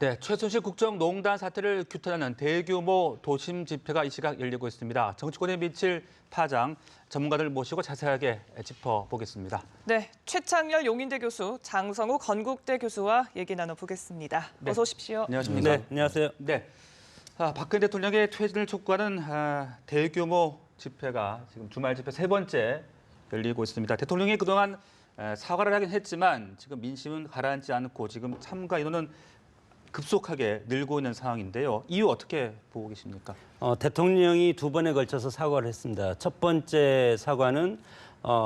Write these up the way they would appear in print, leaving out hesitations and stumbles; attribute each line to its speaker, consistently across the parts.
Speaker 1: 네, 최순실 국정농단 사태를 규탄하는 대규모 도심 집회가 이 시각 열리고 있습니다. 정치권에 미칠 파장, 전문가들 모시고 자세하게 짚어보겠습니다.
Speaker 2: 네, 최창렬 용인대 교수, 장성우 건국대 교수와 얘기 나눠보겠습니다.
Speaker 1: 네.
Speaker 2: 어서 오십시오.
Speaker 1: 안녕하십니까?
Speaker 3: 네, 안녕하세요.
Speaker 1: 네, 박근혜 대통령의 퇴진을 촉구하는 대규모 집회가 지금 주말 집회 세 번째 열리고 있습니다. 대통령이 그동안 사과를 하긴 했지만 지금 민심은 가라앉지 않고 지금 참가 인원은 급속하게 늘고 있는 상황인데요. 이유 어떻게 보고 계십니까?
Speaker 3: 대통령이 두 번에 걸쳐서 사과를 했습니다. 첫 번째 사과는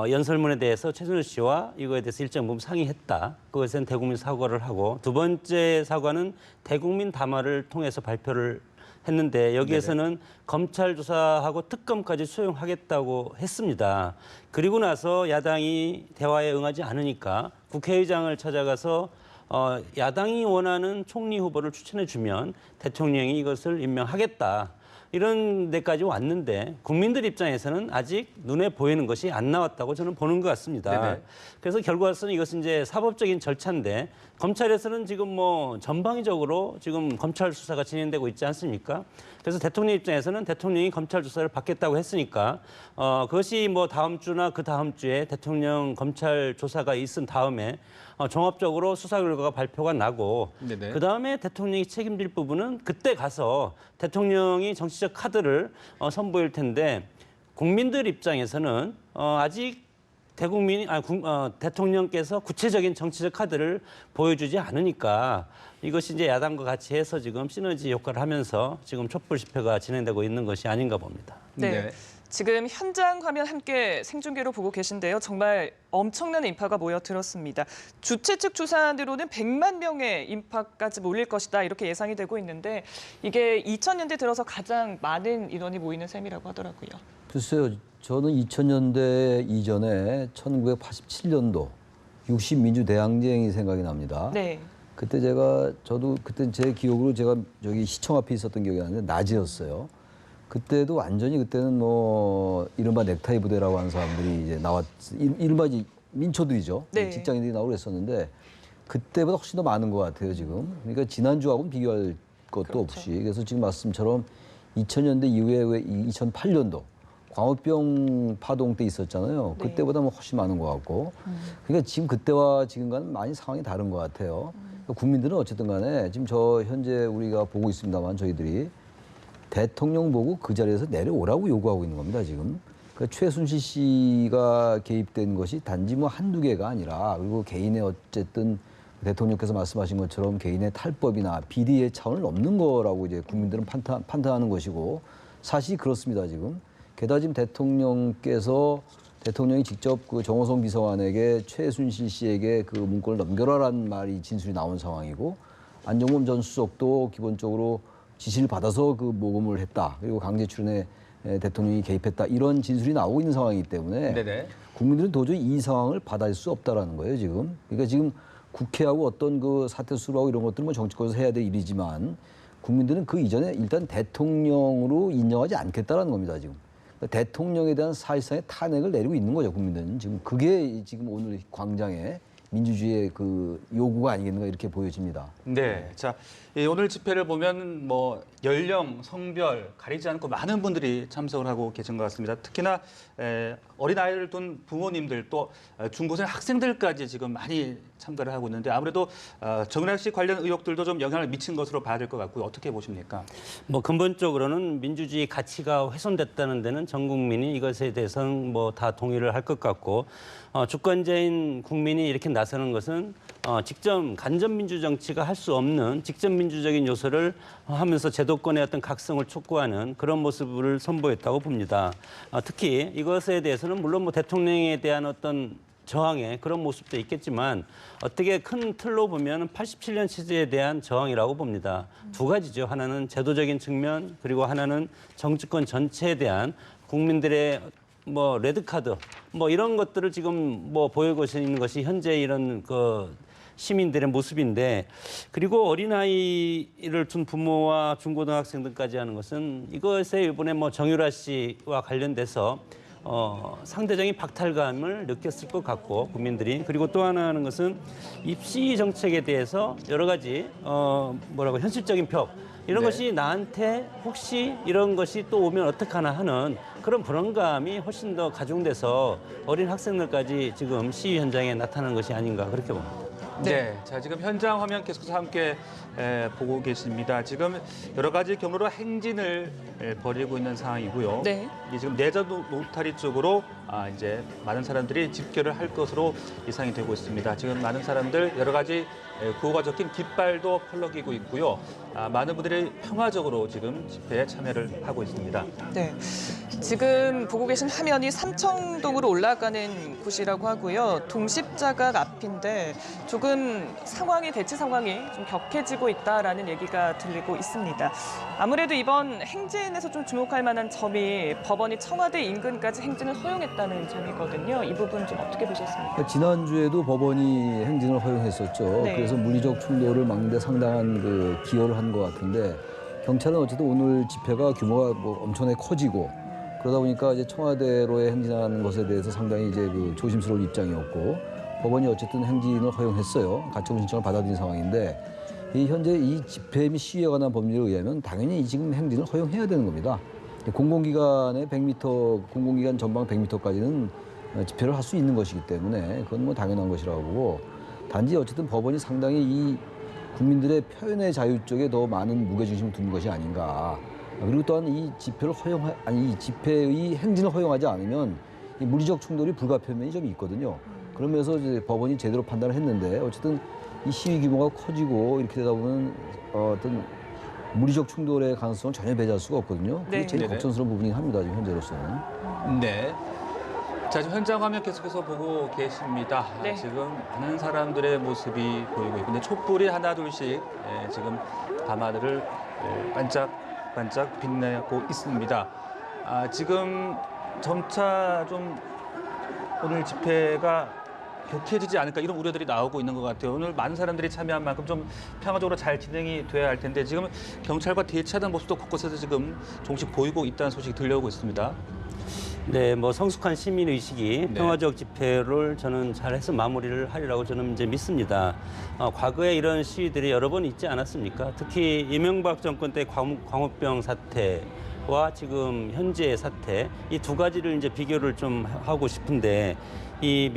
Speaker 3: 연설문에 대해서 최순실 씨와 이거에 대해서 일정 부분 상의했다. 그것은 대국민 사과를 하고, 두 번째 사과는 대국민 담화를 통해서 발표를 했는데, 여기에서는 검찰 조사하고 특검까지 수용하겠다고 했습니다. 그리고 나서 야당이 대화에 응하지 않으니까 국회의장을 찾아가서 야당이 원하는 총리 후보를 추천해주면 대통령이 이것을 임명하겠다. 이런 데까지 왔는데 국민들 입장에서는 아직 눈에 보이는 것이 안 나왔다고 저는 보는 것 같습니다.
Speaker 1: 네네.
Speaker 3: 그래서 결과로서는 이것은 이제 사법적인 절차인데, 검찰에서는 지금 뭐 전방위적으로 지금 검찰 수사가 진행되고 있지 않습니까? 그래서 대통령 입장에서는 대통령이 검찰 조사를 받겠다고 했으니까 그것이 뭐 다음 주나 그 다음 주에 대통령 검찰 조사가 있은 다음에 종합적으로 수사 결과가 발표가 나고,
Speaker 1: 네네.
Speaker 3: 그 다음에 대통령이 책임질 부분은 그때 가서 대통령이 정치적 카드를 선보일 텐데, 국민들 입장에서는 아직 대통령께서 구체적인 정치적 카드를 보여주지 않으니까 이것이 이제 야당과 같이 해서 지금 시너지 효과를 하면서 지금 촛불 집회가 진행되고 있는 것이 아닌가 봅니다.
Speaker 2: 네. 지금 현장 화면 함께 생중계로 보고 계신데요. 정말 엄청난 인파가 모여들었습니다. 주최 측 추산으로는 100만 명의 인파까지 몰릴 것이다, 이렇게 예상이 되고 있는데, 이게 2000년대 들어서 가장 많은 인원이 모이는 셈이라고 하더라고요.
Speaker 4: 글쎄요, 저는 2000년대 이전에 1987년도 60민주대항쟁이 생각이 납니다.
Speaker 2: 네.
Speaker 4: 그때 저도 그때 제 기억으로 제가 저기 시청 앞에 있었던 기억이 나는데 낮이었어요. 그때도 완전히 그때는 뭐 이른바 넥타이 부대라고 하는 사람들이 이제 이른바 이제 민초들이죠.
Speaker 2: 네.
Speaker 4: 직장인들이 나오고 그랬었는데 그때보다 훨씬 더 많은 것 같아요, 지금. 그러니까 지난주하고는 비교할 것도
Speaker 2: 그렇죠.
Speaker 4: 없이. 그래서 지금 말씀처럼 2000년대 이후에 왜 2008년도 광우병 파동 때 있었잖아요.
Speaker 2: 네.
Speaker 4: 그때보다 뭐 훨씬 많은 것 같고. 그러니까 지금 그때와 지금과는 많이 상황이 다른 것 같아요. 그러니까 국민들은 어쨌든 간에 지금 현재 우리가 보고 있습니다만 저희들이 대통령 보고 그 자리에서 내려오라고 요구하고 있는 겁니다, 지금. 그러니까 최순실 씨가 개입된 것이 단지 뭐 한두 개가 아니라, 그리고 개인의 어쨌든 대통령께서 말씀하신 것처럼 개인의 탈법이나 비리의 차원을 넘는 거라고 이제 국민들은 판단하는 것이고, 사실이 그렇습니다, 지금. 게다가 지금 대통령이 직접 그 정호성 비서관에게 최순실 씨에게 그 문건을 넘겨라라는 말이 진술이 나온 상황이고, 안종범 전 수석도 기본적으로 지시를 받아서 그 모금을 했다. 그리고 강제 출연에 대통령이 개입했다. 이런 진술이 나오고 있는 상황이기 때문에
Speaker 1: 네네.
Speaker 4: 국민들은 도저히 이 상황을 받아들일 수 없다라는 거예요, 지금. 그러니까 지금 국회하고 어떤 그 사태 수습하고 이런 것들은 뭐 정치권에서 해야 될 일이지만 국민들은 그 이전에 일단 대통령으로 인정하지 않겠다라는 겁니다, 지금. 그러니까 대통령에 대한 사실상의 탄핵을 내리고 있는 거죠, 국민들은. 지금 그게 지금 오늘 광장의 민주주의의 그 요구가 아니겠는가 이렇게 보여집니다.
Speaker 1: 네, 자 오늘 집회를 보면 뭐 연령, 성별 가리지 않고 많은 분들이 참석을 하고 계신 것 같습니다. 특히나 어린 아이를 둔 부모님들 또 중고생 학생들까지 지금 많이 참가를 하고 있는데, 아무래도 정윤학 관련 의혹들도 좀 영향을 미친 것으로 봐야 될 것 같고요. 어떻게 보십니까?
Speaker 3: 뭐 근본적으로는 민주주의 가치가 훼손됐다는 데는 전 국민이 이것에 대해서는 뭐 다 동의를 할 것 같고, 주권자인 국민이 이렇게 나서는 것은 직접 간접 민주 정치가 할 수 없는 직접 민주적인 요소를 하면서 제도권의 어떤 각성을 촉구하는 그런 모습을 선보였다고 봅니다. 특히 이것에 대해서는 물론 뭐 대통령에 대한 어떤 저항의 그런 모습도 있겠지만, 어떻게 큰 틀로 보면 87년 체제에 대한 저항이라고 봅니다. 두 가지죠. 하나는 제도적인 측면, 그리고 하나는 정치권 전체에 대한 국민들의 뭐 레드카드 뭐 이런 것들을 지금 뭐 보이고 있는 것이 현재 이런 그 시민들의 모습인데, 그리고 어린아이를 둔 부모와 중고등학생들까지 하는 것은 이것에 이번에 뭐 정유라 씨와 관련돼서 상대적인 박탈감을 느꼈을 것 같고 국민들이 그리고 또 하나 하는 것은 입시 정책에 대해서 여러 가지 현실적인 벽 이런
Speaker 1: 네.
Speaker 3: 것이 나한테 혹시 이런 것이 또 오면 어떡하나 하는 그런 불안감이 훨씬 더 가중돼서 어린 학생들까지 지금 시위 현장에 나타나는 것이 아닌가 그렇게 봅니다.
Speaker 1: 네. 자, 지금 현장 화면 계속해서 함께 보고 계십니다. 지금 여러 가지 경로로 행진을 벌이고 있는 상황이고요.
Speaker 2: 네.
Speaker 1: 이 지금 내전 노타리 쪽으로 이제 많은 사람들이 집결을 할 것으로 예상이 되고 있습니다. 지금 많은 사람들 여러 가지 구호가 적힌 깃발도 펄럭이고 있고요. 많은 분들이 평화적으로 지금 집회에 참여를 하고 있습니다.
Speaker 2: 네. 지금 보고 계신 화면이 삼청동으로 올라가는 곳이라고 하고요. 동십자각 앞인데 조금 대치 상황이 좀 격해지고 있다라는 얘기가 들리고 있습니다. 아무래도 이번 행진에서 좀 주목할 만한 점이 법원이 청와대 인근까지 행진을 허용했다는 점이거든요. 이 부분 좀 어떻게 보셨습니까?
Speaker 4: 지난주에도 법원이 행진을 허용했었죠.
Speaker 2: 네.
Speaker 4: 그래서 물리적 충돌을 막는 데 상당한 기여를 한 것 같은데 경찰은 어쨌든 오늘 집회가 규모가 엄청나게 커지고 그러다 보니까 이제 청와대로의 행진하는 것에 대해서 상당히 이제 조심스러운 입장이었고 법원이 어쨌든 행진을 허용했어요. 가처분 신청을 받아들인 상황인데 현재 이 집회 및 시위에 관한 법률에 의하면 당연히 지금 행진을 허용해야 되는 겁니다. 공공기관의 100m, 공공기관 전방 100m까지는 집회를 할 수 있는 것이기 때문에 그건 당연한 것이라고 보고 단지 어쨌든 법원이 상당히 이 국민들의 표현의 자유 쪽에 더 많은 무게중심을 두는 것이 아닌가. 그리고 또한 이 집회의 행진을 허용하지 않으면 이 물리적 충돌이 불가피한 면이 좀 있거든요. 그러면서 이제 법원이 제대로 판단을 했는데 어쨌든 이 시위 규모가 커지고 이렇게 되다 보면 어떤 물리적 충돌의 가능성을 전혀 배제할 수가 없거든요. 그게
Speaker 2: 네.
Speaker 4: 제일
Speaker 1: 네네.
Speaker 4: 걱정스러운 부분이긴 합니다, 지금 현재로서는.
Speaker 1: 네. 자, 지금 현장 화면 계속해서 보고 계십니다.
Speaker 2: 네.
Speaker 1: 지금 많은 사람들의 모습이 보이고 있고, 근데 촛불이 하나 둘씩 지금 밤하늘을 반짝반짝 빛내고 있습니다. 지금 점차 좀 오늘 집회가 격해지지 않을까 이런 우려들이 나오고 있는 것 같아요. 오늘 많은 사람들이 참여한 만큼 좀 평화적으로 잘 진행이 돼야 할 텐데 지금 경찰과 대치하는 모습도 곳곳에서 지금 조금씩 보이고 있다는 소식이 들려오고 있습니다.
Speaker 3: 네, 성숙한 시민 의식이
Speaker 1: 네.
Speaker 3: 평화적 집회를 저는 잘해서 마무리를 하리라고 저는 이제 믿습니다. 과거에 이런 시위들이 여러 번 있지 않았습니까? 특히 이명박 정권 때 광우병 사태와 지금 현재의 사태 이 두 가지를 이제 비교를 좀 하고 싶은데 이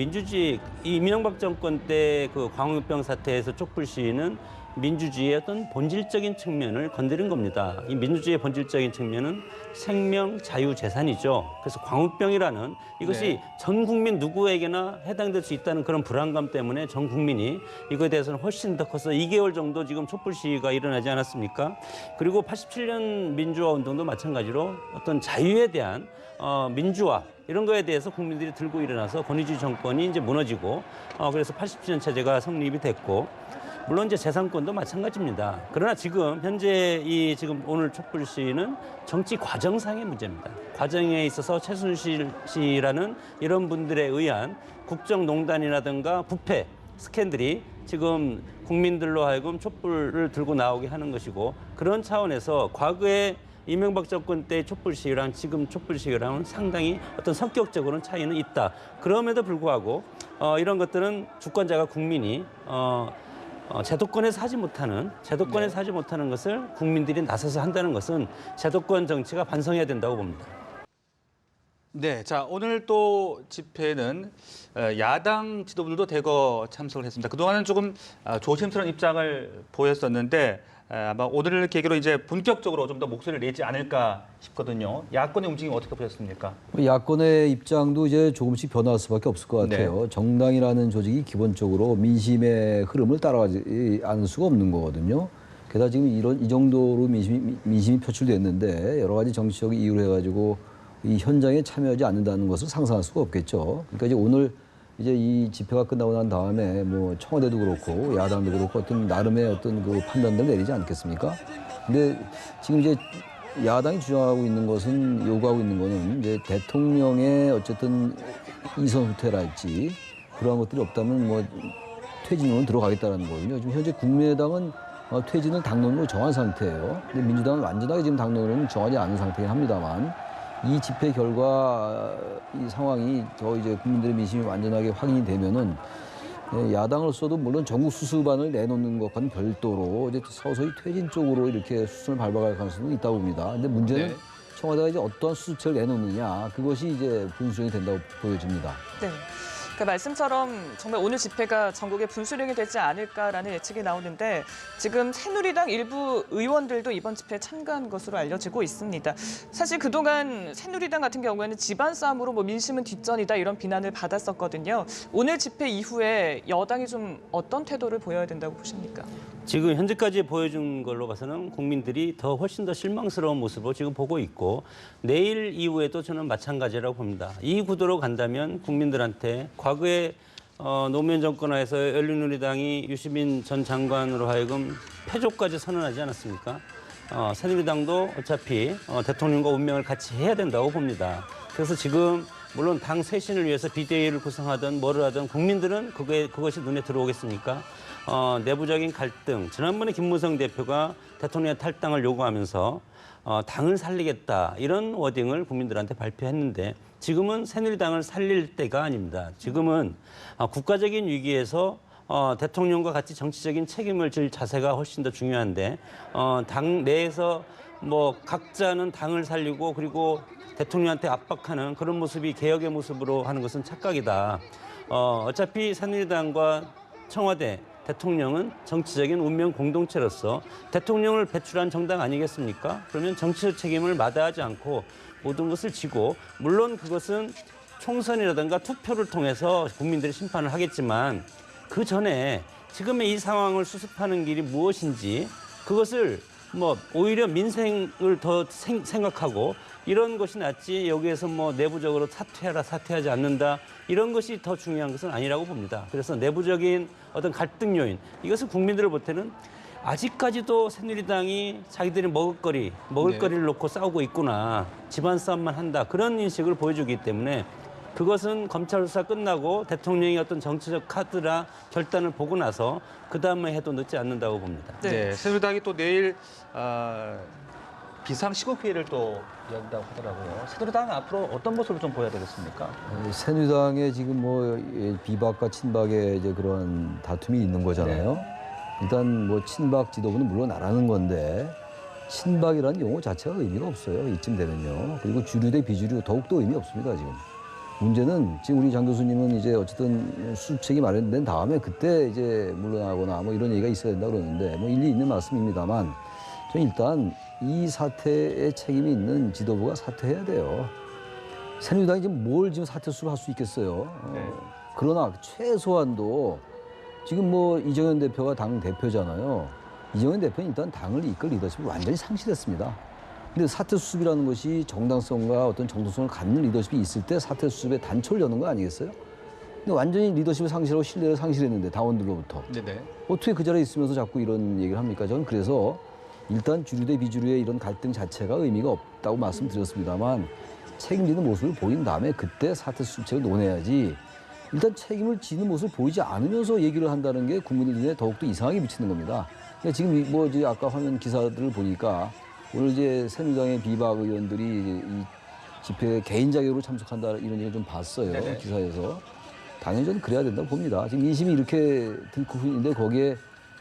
Speaker 3: 이명박 정권 때 그 광우병 사태에서 촛불 시위는 민주주의의 어떤 본질적인 측면을 건드린 겁니다. 이 민주주의의 본질적인 측면은 생명, 자유, 재산이죠. 그래서 광우병이라는 이것이
Speaker 1: 네.
Speaker 3: 전 국민 누구에게나 해당될 수 있다는 그런 불안감 때문에 전 국민이 이거에 대해서는 훨씬 더 커서 2개월 정도 지금 촛불 시위가 일어나지 않았습니까? 그리고 87년 민주화 운동도 마찬가지로 어떤 자유에 대한 민주화 이런 거에 대해서 국민들이 들고 일어나서 권위주의 정권이 이제 무너지고 그래서 87년 체제가 성립이 됐고 물론 이제 재산권도 마찬가지입니다. 그러나 지금 현재 지금 오늘 촛불 시위는 정치 과정상의 문제입니다. 과정에 있어서 최순실 씨라는 이런 분들에 의한 국정농단이라든가 부패 스캔들이 지금 국민들로 하여금 촛불을 들고 나오게 하는 것이고 그런 차원에서 과거에 이명박 정권 때 촛불 시위랑 지금 촛불 시위랑은 상당히 어떤 성격적으로는 차이는 있다. 그럼에도 불구하고 이런 것들은 주권자가 국민이 제도권에서 하지 못하는 것을 국민들이 나서서 한다는 것은 제도권 정치가 반성해야 된다고 봅니다.
Speaker 1: 네, 자 오늘 또 집회는 야당 지도부들도 대거 참석을 했습니다. 그동안은 조금 조심스러운 입장을 보였었는데 아마 오늘을 계기로 이제 본격적으로 좀 더 목소리를 내지 않을까 싶거든요. 야권의 움직임 어떻게 보셨습니까?
Speaker 4: 야권의 입장도 이제 조금씩 변화할 수밖에 없을 것 같아요.
Speaker 1: 네.
Speaker 4: 정당이라는 조직이 기본적으로 민심의 흐름을 따라가지 않을 수가 없는 거거든요. 게다가 지금 이 정도로 민심이 표출됐는데 여러 가지 정치적 이유로 해가지고 이 현장에 참여하지 않는다는 것을 상상할 수가 없겠죠. 그러니까 이제 오늘 이제 이 집회가 끝나고 난 다음에 청와대도 그렇고 야당도 그렇고 어떤 나름의 어떤 그 판단들을 내리지 않겠습니까? 근데 지금 이제 야당이 주장하고 있는 것은 요구하고 있는 거는 이제 대통령의 어쨌든 이선 후퇴랄지 그러한 것들이 없다면 퇴진으로 들어가겠다는 거거든요. 지금 현재 국민의당은 퇴진을 당론으로 정한 상태예요. 근데 민주당은 완전하게 지금 당론으로는 정하지 않은 상태긴 합니다만 이 집회 결과 이 상황이 더 이제 국민들의 민심이 완전하게 확인이 되면은 야당으로서도 물론 전국 수습안을 내놓는 것과는 별도로 이제 서서히 퇴진 쪽으로 이렇게 수순을 밟아갈 가능성도 있다고 봅니다. 근데 문제는
Speaker 1: 네.
Speaker 4: 청와대가 이제 어떠한 수습책을 내놓느냐 그것이 이제 분수령이 된다고 보여집니다.
Speaker 2: 네. 그 말씀처럼 정말 오늘 집회가 전국에 분수령이 되지 않을까라는 예측이 나오는데 지금 새누리당 일부 의원들도 이번 집회에 참가한 것으로 알려지고 있습니다. 사실 그동안 새누리당 같은 경우에는 집안 싸움으로 뭐 민심은 뒷전이다 이런 비난을 받았었거든요. 오늘 집회 이후에 여당이 좀 어떤 태도를 보여야 된다고 보십니까?
Speaker 3: 지금 현재까지 보여준 걸로 봐서는 국민들이 훨씬 더 실망스러운 모습을 지금 보고 있고 내일 이후에도 저는 마찬가지라고 봅니다. 이 구도로 간다면 국민들한테 과거에 노무현 정권 하에서 열린우리당이 유시민 전 장관으로 하여금 패조까지 선언하지 않았습니까? 새누리당도 어차피 대통령과 운명을 같이 해야 된다고 봅니다. 그래서 지금 물론 당 쇄신을 위해서 비대위를 구성하든 뭐를 하든 국민들은 그것이 눈에 들어오겠습니까? 내부적인 갈등, 지난번에 김무성 대표가 대통령의 탈당을 요구하면서 당을 살리겠다 이런 워딩을 국민들한테 발표했는데 지금은 새누리당을 살릴 때가 아닙니다. 지금은 국가적인 위기에서 대통령과 같이 정치적인 책임을 질 자세가 훨씬 더 중요한데 당 내에서 뭐 각자는 당을 살리고 그리고 대통령한테 압박하는 그런 모습이 개혁의 모습으로 하는 것은 착각이다. 어차피 새누리당과 청와대 대통령은 정치적인 운명 공동체로서 대통령을 배출한 정당 아니겠습니까? 그러면 정치적 책임을 마다하지 않고 모든 것을 지고 물론 그것은 총선이라든가 투표를 통해서 국민들이 심판을 하겠지만 그 전에 지금의 이 상황을 수습하는 길이 무엇인지 그것을 뭐 오히려 민생을 더 생각하고 이런 것이 낫지 여기에서 뭐 내부적으로 사퇴하라 사퇴하지 않는다 이런 것이 더 중요한 것은 아니라고 봅니다. 그래서 내부적인 어떤 갈등 요인 이것은 국민들을 볼 때는 아직까지도 새누리당이 자기들이 먹을거리를 놓고 싸우고 있구나 집안 싸움만 한다 그런 인식을 보여주기 때문에 그것은 검찰 수사 끝나고 대통령이 어떤 정치적 카드라 결단을 보고 나서 그 다음에 해도 늦지 않는다고 봅니다.
Speaker 1: 네. 새누리당이 또 내일 비상시국회의를 또 연다고 하더라고요. 새누리당은 앞으로 어떤 모습을 좀 보여야 되겠습니까?
Speaker 4: 새누리당의 지금 뭐 비박과 친박의 이제 그런 다툼이 있는 거잖아요. 일단 뭐 친박 지도부는 물론 나라는 건데 친박이라는 용어 자체가 의미가 없어요. 이쯤 되면요. 그리고 주류 대 비주류 더욱더 의미 없습니다. 지금. 문제는 지금 우리 장 교수님은 이제 어쨌든 수습책이 마련된 다음에 그때 이제 물러나거나 뭐 이런 얘기가 있어야 된다 그러는데 뭐 일리 있는 말씀입니다만 저는 일단 이 사태에 책임이 있는 지도부가 사퇴해야 돼요. 새누리당이 지금 뭘 지금 사퇴 수습할 수 있겠어요. 그러나 최소한도 지금 뭐 이정현 대표가 당 대표잖아요. 이정현 대표는 일단 당을 이끌 리더십을 완전히 상실했습니다. 근데 사퇴 수습이라는 것이 정당성과 어떤 정통성을 갖는 리더십이 있을 때 사퇴 수습에 단초를 여는 거 아니겠어요? 근데 완전히 리더십을 상실하고 신뢰를 상실했는데 당원들로부터
Speaker 1: 네네.
Speaker 4: 어떻게 그 자리에 있으면서 자꾸 이런 얘기를 합니까? 저는 그래서 일단 주류 대 비주류의 이런 갈등 자체가 의미가 없다고 말씀드렸습니다만 책임지는 모습을 보인 다음에 그때 사퇴 수습책을 논해야지 일단 책임을 지는 모습을 보이지 않으면서 얘기를 한다는 게 국민들 눈에 더욱더 이상하게 비치는 겁니다. 그러니까 지금 뭐 이제 아까 화면 기사들을 보니까 오늘 이제 새누리당의 비박 의원들이 이 집회에 개인 자격으로 참석한다 이런 얘기를 좀 봤어요.
Speaker 1: 네네.
Speaker 4: 기사에서. 당연히 저는 그래야 된다고 봅니다. 지금 민심이 이렇게 들고 있는데 거기에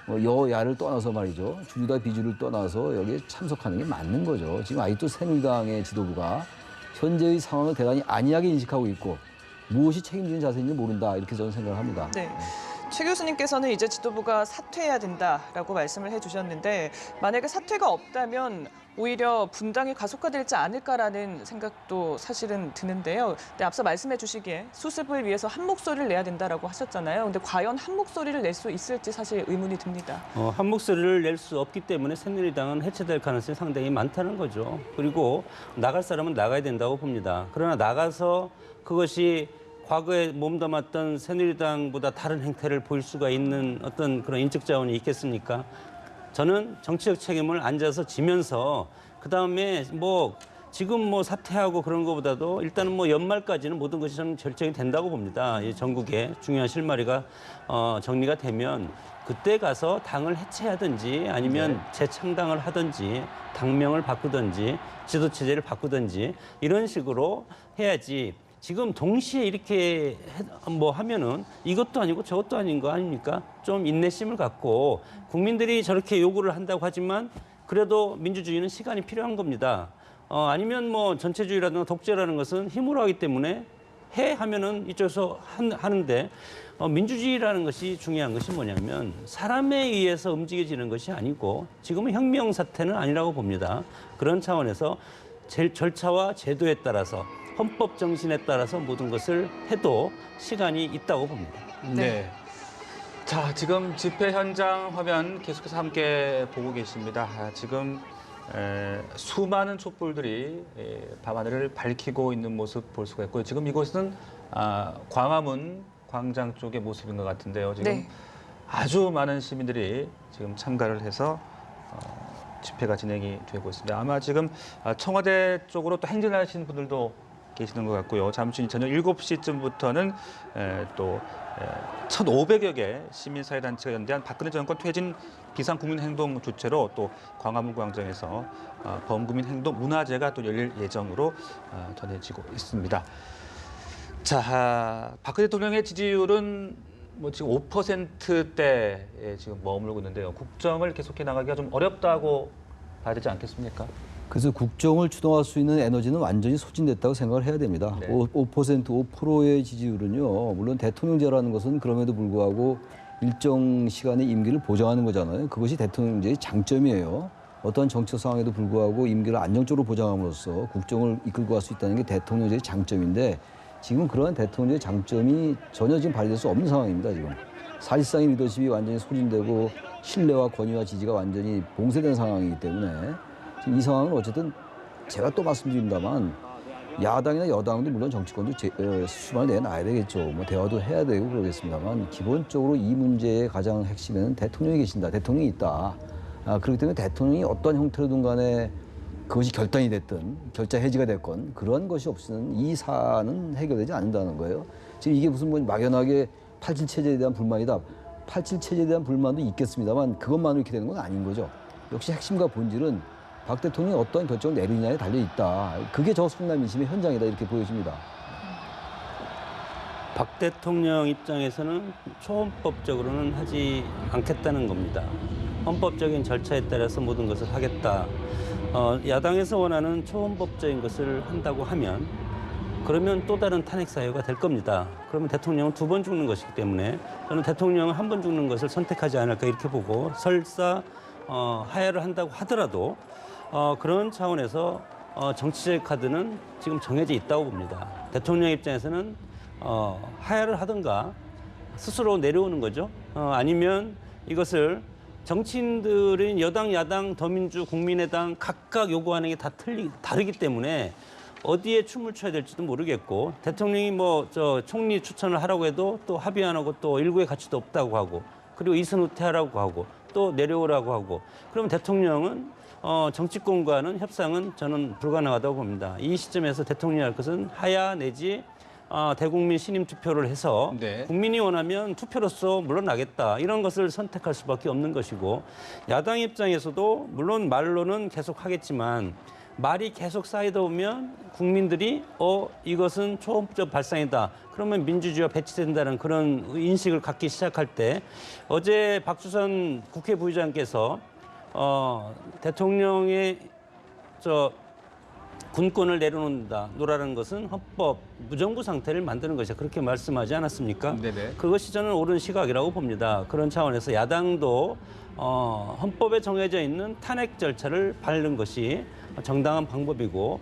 Speaker 4: 여야를 떠나서 말이죠. 주류다 비주류를 떠나서 여기에 참석하는 게 맞는 거죠. 지금 아직도 새누리당의 지도부가 현재의 상황을 대단히 안이하게 인식하고 있고 무엇이 책임지는 자세인지 모른다 이렇게 저는 생각을 합니다.
Speaker 2: 네. 최 교수님께서는 이제 지도부가 사퇴해야 된다라고 말씀을 해주셨는데 만약에 사퇴가 없다면 오히려 분당이 가속화되지 않을까라는 생각도 사실은 드는데요. 근데 앞서 말씀해 주시기에 수습을 위해서 한 목소리를 내야 된다라고 하셨잖아요. 근데 과연 한 목소리를 낼 수 있을지 사실 의문이 듭니다.
Speaker 3: 한 목소리를 낼 수 없기 때문에 새누리당은 해체될 가능성이 상당히 많다는 거죠. 그리고 나갈 사람은 나가야 된다고 봅니다. 그러나 나가서 그것이 과거에 몸담았던 새누리당보다 다른 행태를 보일 수가 있는 어떤 그런 인적 자원이 있겠습니까? 저는 정치적 책임을 앉아서 지면서 그다음에 뭐 지금 뭐 사퇴하고 그런 것보다도 일단은 뭐 연말까지는 모든 것이 저는 결정이 된다고 봅니다. 이 전국에 중요한 실마리가 정리가 되면 그때 가서 당을 해체하든지 아니면 재창당을 하든지 당명을 바꾸든지 지도체제를 바꾸든지 이런 식으로 해야지 지금 동시에 이렇게 뭐 하면은 이것도 아니고 저것도 아닌 거 아닙니까? 좀 인내심을 갖고 국민들이 저렇게 요구를 한다고 하지만 그래도 민주주의는 시간이 필요한 겁니다. 아니면 뭐 전체주의라든가 독재라는 것은 힘으로 하기 때문에 해 하면은 이쪽에서 하는데 민주주의라는 것이 중요한 것이 뭐냐면 사람에 의해서 움직여지는 것이 아니고 지금은 혁명 사태는 아니라고 봅니다. 그런 차원에서 절차와 제도에 따라서 헌법 정신에 따라서 모든 것을 해도 시간이 있다고 봅니다.
Speaker 1: 네. 자, 지금 집회 현장 화면 계속해서 함께 보고 계십니다. 지금 수많은 촛불들이 밤하늘을 밝히고 있는 모습 볼 수가 있고요. 지금 이곳은 광화문 광장 쪽의 모습인 것 같은데요. 지금
Speaker 2: 네.
Speaker 1: 아주 많은 시민들이 지금 참가를 해서 집회가 진행이 되고 있습니다. 아마 지금 청와대 쪽으로 또 행진하시는 분들도 계시는 것 같고요. 잠시 후 저녁 7시쯤부터는 또 1,500여 개 시민사회단체가 연대한 박근혜 정권 퇴진 비상국민행동 주최로 또 광화문 광장에서 범국민행동 문화제가 또 열릴 예정으로 전해지고 있습니다. 자, 박근혜 대통령의 지지율은 뭐 지금 5%대에 지금 머물고 있는데요. 국정을 계속해 나가기가 좀 어렵다고 봐야 되지 않겠습니까?
Speaker 4: 그래서 국정을 주도할 수 있는 에너지는 완전히 소진됐다고 생각을 해야 됩니다.
Speaker 1: 네.
Speaker 4: 5%, 5%의 지지율은요. 물론 대통령제라는 것은 그럼에도 불구하고 일정 시간의 임기를 보장하는 거잖아요. 그것이 대통령제의 장점이에요. 어떠한 정치 상황에도 불구하고 임기를 안정적으로 보장함으로써 국정을 이끌고 갈 수 있다는 게 대통령제의 장점인데 지금 그러한 대통령제의 장점이 전혀 지금 발휘될 수 없는 상황입니다. 지금 사실상의 리더십이 완전히 소진되고 신뢰와 권위와 지지가 완전히 봉쇄된 상황이기 때문에 이 상황은 어쨌든 제가 또 말씀드립니다만 야당이나 여당도 물론 정치권도 수반을 내놔야 되겠죠. 뭐 대화도 해야 되고 그러겠습니다만 기본적으로 이 문제의 가장 핵심에는 대통령이 계신다. 대통령이 있다. 그렇기 때문에 대통령이 어떤 형태로든 간에 그것이 결단이 됐든 결자 해지가 됐건 그런 것이 없이는 이 사안은 해결되지 않는다는 거예요. 지금 이게 무슨 뭐 막연하게 87 체제에 대한 불만이다. 87 체제에 대한 불만도 있겠습니다만 그것만으로 이렇게 되는 건 아닌 거죠. 역시 핵심과 본질은 박 대통령이 어떤 결정을 내리느냐에 달려 있다. 그게 저 성남 민심의 현장이다 이렇게 보여집니다.
Speaker 3: 박 대통령 입장에서는 초헌법적으로는 하지 않겠다는 겁니다. 헌법적인 절차에 따라서 모든 것을 하겠다. 야당에서 원하는 초헌법적인 것을 한다고 하면 그러면 또 다른 탄핵 사유가 될 겁니다. 그러면 대통령은 2번 죽는 것이기 때문에 저는 대통령은 1번 죽는 것을 선택하지 않을까 이렇게 보고 설사 하야를 한다고 하더라도 그런 차원에서 정치적 카드는 지금 정해져 있다고 봅니다. 대통령 입장에서는 하야를 하든가 스스로 내려오는 거죠. 아니면 이것을 정치인들은 여당, 야당, 더민주, 국민의당 각각 요구하는 게 다 다르기 때문에 어디에 춤을 춰야 될지도 모르겠고 대통령이 뭐 총리 추천을 하라고 해도 또 합의 안 하고 또 일구의 가치도 없다고 하고 그리고 이선 후퇴하라고 하고 또 내려오라고 하고 그러면 대통령은 정치권과는 협상은 저는 불가능하다고 봅니다. 이 시점에서 대통령이 할 것은 하야 내지 대국민 신임 투표를 해서
Speaker 1: 네.
Speaker 3: 국민이 원하면 투표로서 물러나겠다 이런 것을 선택할 수밖에 없는 것이고 야당 입장에서도 물론 말로는 계속 하겠지만 말이 계속 쌓이다 보면 국민들이 이것은 초헌법 발상이다. 그러면 민주주의가 배치된다는 그런 인식을 갖기 시작할 때 어제 박주선 국회 부의장께서 대통령의 군권을 내려놓는다라는 것은 헌법 무정부 상태를 만드는 것이다. 그렇게 말씀하지 않았습니까?
Speaker 1: 네네.
Speaker 3: 그것이 저는 옳은 시각이라고 봅니다. 그런 차원에서 야당도 헌법에 정해져 있는 탄핵 절차를 밟는 것이 정당한 방법이고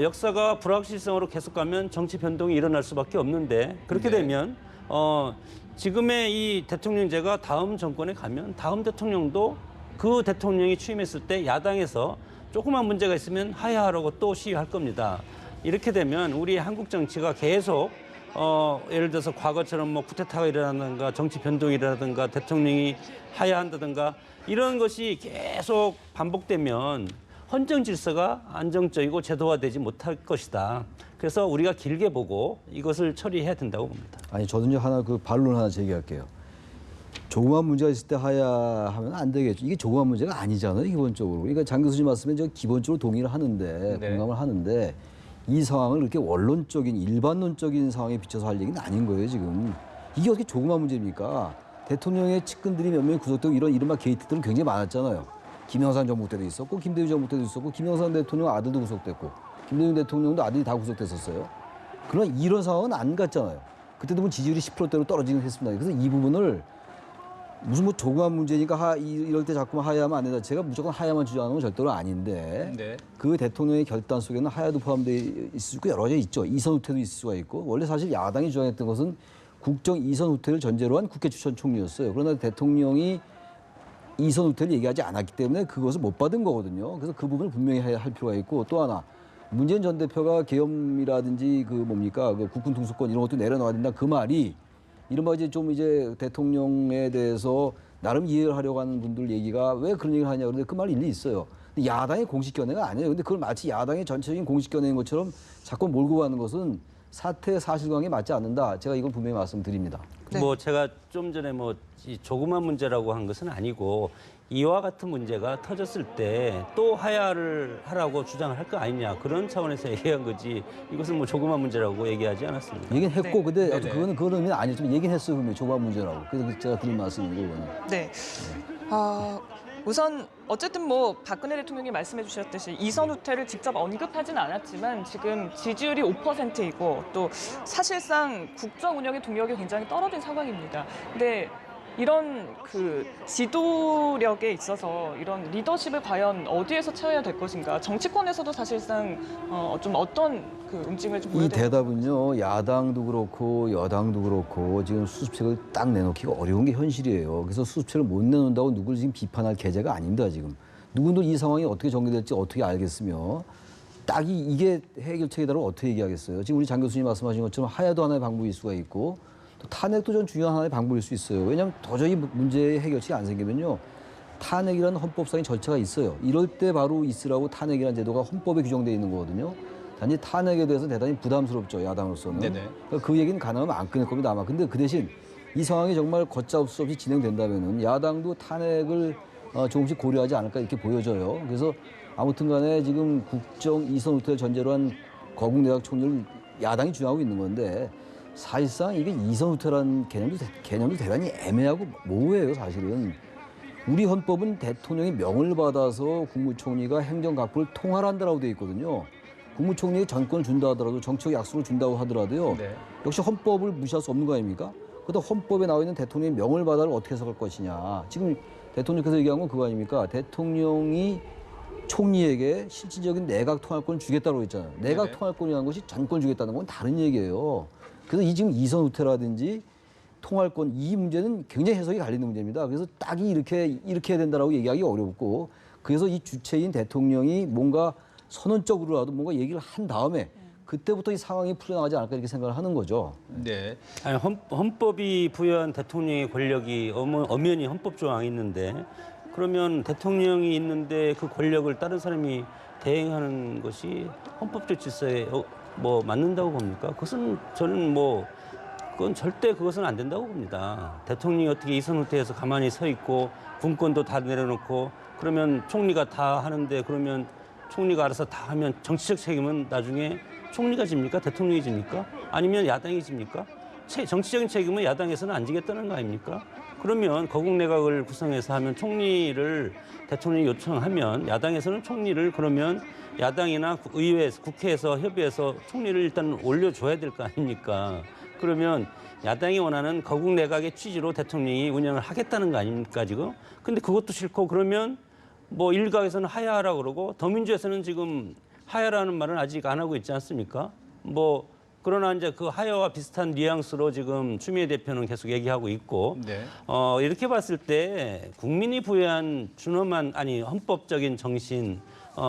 Speaker 3: 역사가 불확실성으로 계속 가면 정치 변동이 일어날 수밖에 없는데 그렇게
Speaker 1: 네.
Speaker 3: 되면 지금의 이 대통령제가 다음 정권에 가면 다음 대통령도 그 대통령이 취임했을 때 야당에서 조그만 문제가 있으면 하야하라고 또 시위할 겁니다. 이렇게 되면 우리 한국 정치가 계속 예를 들어서 과거처럼 뭐 쿠데타가 일어난다든가 정치 변동이 일어나든가 대통령이 하야한다든가 이런 것이 계속 반복되면 헌정 질서가 안정적이고 제도화되지 못할 것이다. 그래서 우리가 길게 보고 이것을 처리해야 된다고 봅니다.
Speaker 4: 아니 저도 이제 하나 그 반론 하나 제기할게요. 조그만 문제가 있을 때 하야하면 안 되겠죠. 이게 조그만 문제가 아니잖아요, 기본적으로. 그러니까 장 교수님 말씀에 저 기본적으로 동의를 하는데,
Speaker 1: 네.
Speaker 4: 공감을 하는데 이 상황을 이렇게 원론적인 일반론적인 상황에 비춰서 할 얘기는 아닌 거예요, 지금. 이게 어떻게 조그만 문제입니까? 대통령의 측근들이 몇 명이 구속되고 이런 이른바 게이트들은 굉장히 많았잖아요. 김영삼 정부 때도 있었고, 김대중 정부 때도 있었고, 김영삼 대통령 아들도 구속됐고, 김대중 대통령도 아들이 다 구속됐었어요. 그러나 이런 상황은 안 갔잖아요. 그때도 뭐 지지율이 10%대로 떨어지긴 했습니다. 그래서 이 부분을 무슨 뭐 조그만 문제니까 이럴 때 자꾸만 하야하면 안 된다. 제가 무조건 하야만 주장하는 건 절대로 아닌데
Speaker 1: 네.
Speaker 4: 그 대통령의 결단 속에는 하야도 포함되어 있을 수 있고 여러 가지 있죠. 이선 후퇴도 있을 수가 있고 원래 사실 야당이 주장했던 것은 국정 이선 후퇴를 전제로 한 국회 추천 총리였어요. 그러나 대통령이 이선 후퇴를 얘기하지 않았기 때문에 그것을 못 받은 거거든요. 그래서 그 부분을 분명히 할 필요가 있고 또 하나 문재인 전 대표가 계엄이라든지 그 뭡니까 그 국군 통수권 이런 것도 내려놔야 된다 그 말이 이른바 이제 좀 이제 대통령에 대해서 나름 이해를 하려고 하는 분들 얘기가 왜 그런 얘기를 하냐 그런데 그 말 일리 있어요. 근데 야당의 공식 견해가 아니에요. 근데 그걸 마치 야당의 전체적인 공식 견해인 것처럼 자꾸 몰고 가는 것은 사태 사실관계에 맞지 않는다. 제가 이건 분명히 말씀드립니다.
Speaker 2: 네.
Speaker 3: 뭐 제가 좀 전에 뭐 이 조그만 문제라고 한 것은 아니고 이와 같은 문제가 터졌을 때 또 하야를 하라고 주장을 할 거 아니냐 그런 차원에서 얘기한 거지 이것은 뭐 조그만 문제라고 얘기하지 않았습니다.
Speaker 4: 얘기는 했고
Speaker 2: 네.
Speaker 4: 근데
Speaker 1: 네네.
Speaker 4: 그건 의미 아니죠. 얘기는 했어요. 분명히 조그만 문제라고. 그래서 제가 드린 말씀이고 그거는.
Speaker 2: 네. 우선 어쨌든 뭐 박근혜 대통령이 말씀해 주셨듯이 이선 후퇴를 직접 언급하진 않았지만 지금 지지율이 5%이고 또 사실상 국정 운영의 동력이 굉장히 떨어진 상황입니다. 근데 이런 그 지도력에 있어서 이런 리더십을 과연 어디에서 채워야 될 것인가? 정치권에서도 사실상 좀 어떤 그 움직임을 좀
Speaker 4: 이
Speaker 2: 보여야 될까?
Speaker 4: 대답은요 야당도 그렇고 여당도 그렇고 지금 수습책을 딱 내놓기가 어려운 게 현실이에요. 그래서 수습책을 못 내놓는다고 누구를 지금 비판할 계제가 아닙니다. 지금 누구도 이 상황이 어떻게 전개될지 어떻게 알겠으며 딱 이게 해결책이다라고 어떻게 얘기하겠어요. 지금 우리 장 교수님 말씀하신 것처럼 하야도 하나의 방법일 수가 있고 또 탄핵도 전 중요한 하나의 방법일 수 있어요. 왜냐하면 도저히 문제의 해결책이 안 생기면요 탄핵이라는 헌법상의 절차가 있어요. 이럴 때 바로 있으라고 탄핵이라는 제도가 헌법에 규정되어 있는 거거든요. 단지 탄핵에 대해서 대단히 부담스럽죠, 야당으로서는.
Speaker 1: 네네.
Speaker 4: 그러니까 그 얘기는 가능하면 안 끊을 겁니다, 아마. 근데 그 대신 이 상황이 정말 걷잡을 수 없이 진행된다면은 야당도 탄핵을 조금씩 고려하지 않을까 이렇게 보여져요. 그래서 아무튼 간에 지금 국정 이선 후퇴를 전제로 한 거국 내각 총리를 야당이 주장하고 있는 건데 사실상 이게 이선 후퇴라는 개념도 대단히 애매하고 모호해요, 사실은. 우리 헌법은 대통령이 명을 받아서 국무총리가 행정각부를 통할한다라고 되어 있거든요. 국무총리에게 전권을 준다 하더라도 정치적 약속을 준다고 하더라도요.
Speaker 1: 네.
Speaker 4: 역시 헌법을 무시할 수 없는 거 아닙니까? 그렇다 헌법에 나와 있는 대통령의 명을 받아를 어떻게 해석할 것이냐. 지금 대통령께서 얘기한 건 그거 아닙니까? 대통령이 총리에게 실질적인 내각 통할권을 주겠다고 했잖아요. 내각
Speaker 1: 네네.
Speaker 4: 통할권이라는 것이 전권 주겠다는 건 다른 얘기예요. 그래서 이 지금 이선 후퇴라든지 통할권 이 문제는 굉장히 해석이 갈리는 문제입니다. 그래서 딱이 이렇게 해야 된다라고 얘기하기 어렵고 그래서 이 주체인 대통령이 뭔가 선언적으로라도 뭔가 얘기를 한 다음에 그때부터 이 상황이 풀려나가지 않을까 이렇게 생각을 하는 거죠.
Speaker 1: 네.
Speaker 3: 아니, 헌법이 부여한 대통령의 권력이 엄연히 헌법 조항이 있는데 그러면 대통령이 있는데 그 권력을 다른 사람이 대행하는 것이 헌법적 질서에 뭐 맞는다고 봅니까? 그것은 저는 뭐 그건 절대 그것은 안 된다고 봅니다. 대통령이 어떻게 이선 후퇴해서 가만히 서 있고 군권도 다 내려놓고 그러면 총리가 다 하는데 그러면 총리가 알아서 다 하면 정치적 책임은 나중에 총리가 집니까? 대통령이 집니까? 아니면 야당이 집니까? 정치적인 책임은 야당에서는 안 지겠다는 거 아닙니까? 그러면 거국 내각을 구성해서 하면 총리를 대통령이 요청하면 야당에서는 총리를 그러면 야당이나 의회에서 국회에서 협의해서 총리를 일단 올려줘야 될 거 아닙니까? 그러면 야당이 원하는 거국 내각의 취지로 대통령이 운영을 하겠다는 거 아닙니까 지금? 근데 그것도 싫고 그러면 뭐 일각에서는 하야하라고 그러고 더민주에서는 지금 하야라는 말은 아직 안 하고 있지 않습니까? 뭐 그러나 이제 그 하야와 비슷한 뉘앙스로 지금 추미애 대표는 계속 얘기하고 있고
Speaker 1: 네.
Speaker 3: 이렇게 봤을 때 국민이 부여한 준엄한 아니 헌법적인 정신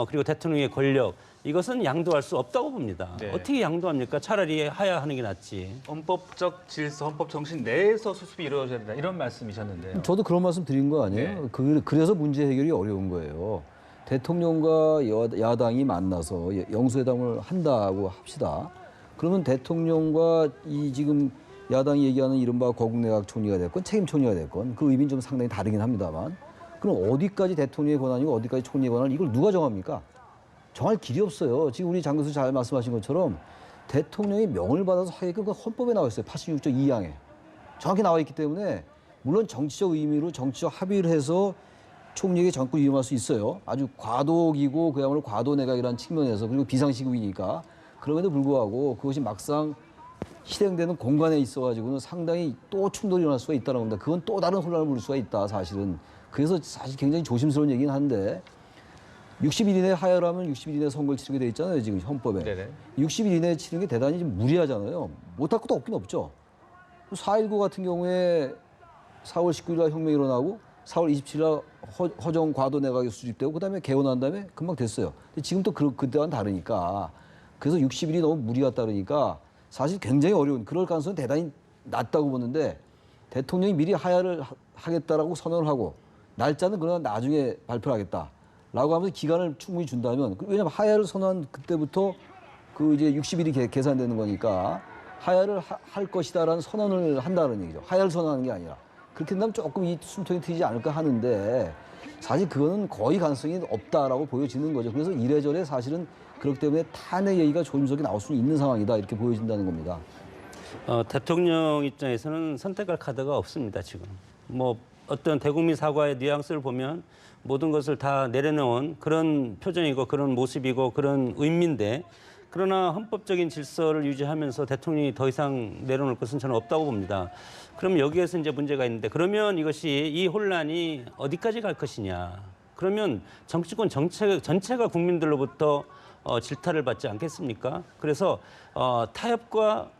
Speaker 3: 그리고 대통령의 권력 이것은 양도할 수 없다고 봅니다.
Speaker 1: 네.
Speaker 3: 어떻게 양도합니까? 차라리 하야하는 게 낫지.
Speaker 1: 헌법적 질서, 헌법 정신 내에서 수습이 이루어져야 된다 이런 말씀이셨는데요.
Speaker 4: 저도 그런 말씀 드린 거 아니에요? 그래서 문제 해결이 어려운 거예요. 대통령과 야당이 만나서 영수회담을 한다고 합시다. 그러면 대통령과 이 지금 야당이 얘기하는 이른바 거국내각 총리가 됐건 책임 총리가 됐건 그 의미는 좀 상당히 다르긴 합니다만 그럼 어디까지 대통령의 권한이고 어디까지 총리의 권한을 이걸 누가 정합니까? 정할 길이 없어요. 지금 우리 장 교수 잘 말씀하신 것처럼 대통령이 명을 받아서 하게끔 그 헌법에 나와 있어요. 86조 2항에. 정확히 나와 있기 때문에 물론 정치적 의미로 정치적 합의를 해서 총리에게 정권 위임할 수 있어요. 아주 과도기고 그야말로 과도내각이라는 측면에서 그리고 비상시국이니까 그럼에도 불구하고 그것이 막상 실행되는 공간에 있어가지고는 상당히 또 충돌이 일어날 수가 있다는 겁니다. 그건 또 다른 혼란을 부를 수가 있다, 사실은. 그래서 사실 굉장히 조심스러운 얘기긴 한데 60일 이내 하야라면 60일 이내 선거를 치르게 돼 있잖아요, 지금 헌법에.
Speaker 1: 네네.
Speaker 4: 60일 이내에 치르는 게 대단히 좀 무리하잖아요. 못할 것도 없긴 없죠. 4.19 같은 경우에 4월 19일 날 혁명이 일어나고 4월 27일 날 허정 과도 내각이 수립되고 그다음에 개헌한 다음에 금방 됐어요. 근데 지금 또 그때와는 다르니까 그래서 60일이 너무 무리 같다 그러니까 사실 굉장히 어려운 그럴 가능성은 대단히 낮다고 보는데 대통령이 미리 하야를 하겠다라고 선언을 하고 날짜는 그러나 나중에 발표를 하겠다라고 하면서 기간을 충분히 준다면 왜냐하면 하야를 선언한 그때부터 그 이제 60일이 계산되는 거니까 하야를 할 것이다라는 선언을 한다는 얘기죠. 하야를 선언하는 게 아니라. 그렇게 된다면 조금 이 숨통이 트이지 않을까 하는데 사실 그거는 거의 가능성이 없다라고 보여지는 거죠. 그래서 이래저래 사실은 그렇기 때문에 탄핵 얘기가 조심스럽게 나올 수 있는 상황이다 이렇게 보여진다는 겁니다.
Speaker 3: 대통령 입장에서는 선택할 카드가 없습니다, 지금. 뭐 어떤 대국민 사과의 뉘앙스를 보면 모든 것을 다 내려놓은 그런 표정이고 그런 모습이고 그런 의미인데 그러나 헌법적인 질서를 유지하면서 대통령이 더 이상 내려놓을 것은 저는 없다고 봅니다. 그럼 여기에서 이제 문제가 있는데 그러면 이것이 이 혼란이 어디까지 갈 것이냐. 그러면 정치권 전체가 국민들로부터 질타를 받지 않겠습니까? 그래서 타협과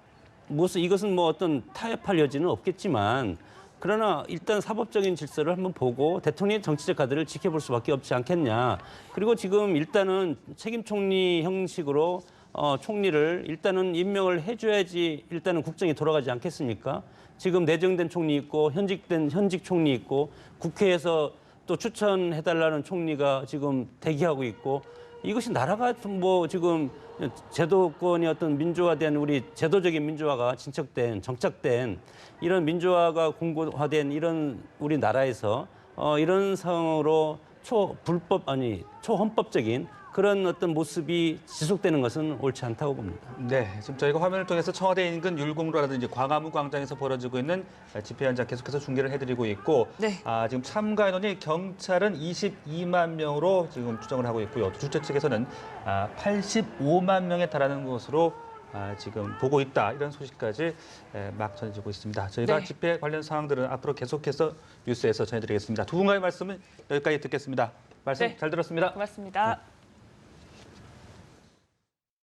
Speaker 3: 무슨 이것은 뭐 어떤 타협할 여지는 없겠지만 그러나 일단 사법적인 질서를 한번 보고 대통령의 정치적 카드를 지켜볼 수밖에 없지 않겠냐. 그리고 지금 일단은 책임 총리 형식으로 총리를 일단은 임명을 해줘야지 일단은 국정이 돌아가지 않겠습니까? 지금 내정된 총리 있고 현직 총리 있고 국회에서 또 추천해달라는 총리가 지금 대기하고 있고 이것이 나라가 뭐 지금 제도권이 어떤 민주화된 우리 제도적인 민주화가 정착된 이런 민주화가 공고화된 이런 우리 나라에서 이런 상황으로 초헌법적인 그런 어떤 모습이 지속되는 것은 옳지 않다고 봅니다.
Speaker 1: 네, 지금 저희가 화면을 통해서 청와대 인근 율곡로라든지 광화문 광장에서 벌어지고 있는 집회 현장 계속해서 중계를 해드리고 있고,
Speaker 2: 네.
Speaker 1: 지금 참가 인원이 경찰은 22만 명으로 지금 추정을 하고 있고요. 주최 측에서는 85만 명에 달하는 것으로 지금 보고 있다 이런 소식까지 막 전해지고 있습니다. 저희가
Speaker 2: 네.
Speaker 1: 집회 관련 사항들은 앞으로 계속해서 뉴스에서 전해드리겠습니다. 두 분과의 말씀은 여기까지 듣겠습니다. 말씀
Speaker 2: 네.
Speaker 1: 잘 들었습니다.
Speaker 2: 고맙습니다.